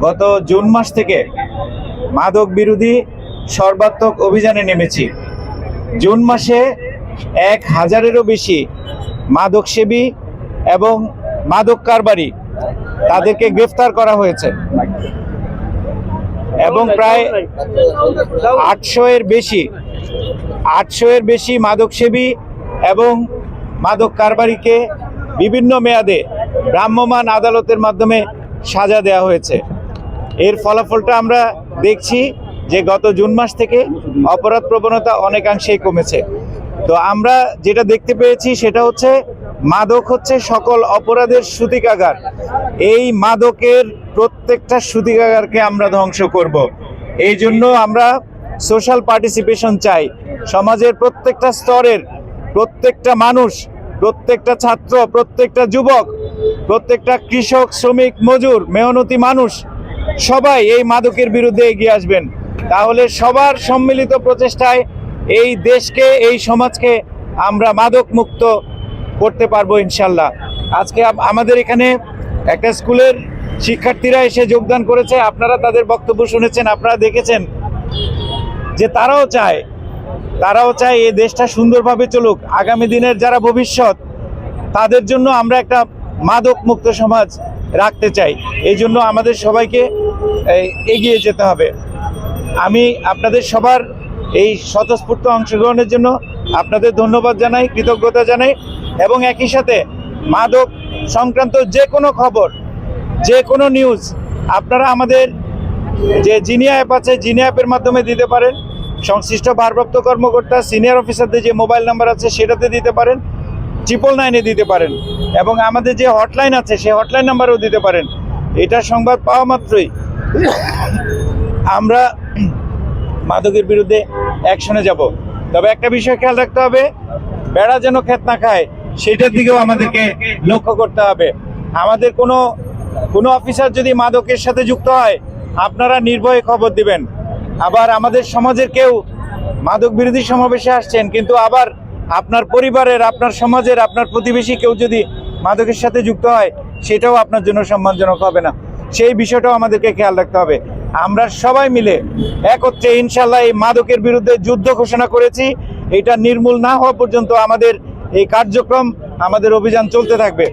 গত জুন মাস থেকে মাদক বিরোধী সর্বাত্মক অভিযানে নেমেছি। জুন মাসে 1000-এরও বেশি মাদকসেবী এবং মাদক কারবারি তাদেরকে গ্রেফতার করা হয়েছে এবং প্রায় 800-এর বেশি মাদকসেবী এবং মাদক কারবারিকে বিভিন্ন মেয়াদে ভ্রাম্যমাণ আদালতের মাধ্যমে সাজা দেওয়া হয়েছে। এর ফলাফলটা আমরা দেখছি যে গত জুন মাস থেকে অপরাধ প্রবণতা অনেকাংশেই কমেছে। তো আমরা যেটা দেখতে পেয়েছি সেটা হচ্ছে মাদক হচ্ছে সকল অপরাধের সূতিকাগার। এই মাদকের প্রত্যেকটা সূতিকাগারকে আমরা ধ্বংস করব। এই জন্য আমরা সোশ্যাল পার্টিসিপেশন চাই। সমাজের প্রত্যেকটা স্তরের প্রত্যেকটা মানুষ, প্রত্যেকটা ছাত্র, প্রত্যেকটা যুবক, প্রত্যেকটা কৃষক, শ্রমিক, মজুর, মেহনতি মানুষ সবাই এই মাদকের বিরুদ্ধে এগিয়ে আসবেন। তাহলে সবার সম্মিলিত প্রচেষ্টায় এই দেশকে, এই সমাজকে আমরা মাদক মুক্ত করতে পারবো ইনশাল্লাহ। আজকে আমাদের এখানে একটা স্কুলের শিক্ষার্থীরা এসে যোগদান করেছে। আপনারা তাদের বক্তব্য শুনেছেন, আপনারা দেখেছেন যে তারাও চায় এই দেশটা সুন্দরভাবে চলুক। আগামী দিনের যারা ভবিষ্যৎ, তাদের জন্য আমরা একটা মাদক মুক্ত সমাজ রাখতে চাই। এই জন্য আমাদের সবাইকে এগিয়ে যেতে হবে। আমি আপনাদের সবার এই স্বতঃস্ফূর্ত অংশগ্রহণের জন্য আপনাদের ধন্যবাদ জানাই, কৃতজ্ঞতা জানাই এবং একই সাথে মাদক সংক্রান্ত যে কোনো খবর, যে কোনো নিউজ আপনারা আমাদের যে জিনিয়া অ্যাপ আছে, জিনিয়া অ্যাপের মাধ্যমে দিতে পারেন। সংশ্লিষ্ট ভারপ্রাপ্ত কর্মকর্তা, সিনিয়র অফিসারদের যে মোবাইল নাম্বার আছে সেটাতে দিতে পারেন, 999-এ দিতে পারেন এবং আমাদের যে হটলাইন আছে সেই হটলাইন নাম্বারও দিতে পারেন। এটা সংবাদ পাওয়া মাত্রই আমরা মাদকের বিরুদ্ধে অ্যাকশনে যাব। তবে একটা বিষয় খেয়াল রাখতে হবে, বেড়া যেন ক্ষেত না খায় সেটার দিকেও আমাদেরকে লক্ষ্য করতে হবে। আমাদের কোনো অফিসার যদি মাদকের সাথে যুক্ত হয়, আপনারা নির্ভয়ে খবর দিবেন। আবার আমাদের সমাজের কেউ মাদক বিরোধী সমাবেশে আসছেন, কিন্তু আবার আপনার পরিবারের, আপনার সমাজের, আপনার প্রতিবেশী কেউ যদি মাদকের সাথে যুক্ত হয়, সেটাও আপনার জন্য সম্মানজনক হবে না। সেই বিষয়টাও আমাদেরকে খেয়াল রাখতে হবে। আমরা সবাই মিলে একত্রে ইনশাল্লাহ এই মাদকের বিরুদ্ধে যুদ্ধ ঘোষণা করেছি। এটা নির্মূল না হওয়া পর্যন্ত আমাদের এই কার্যক্রম, আমাদের অভিযান চলতে থাকবে।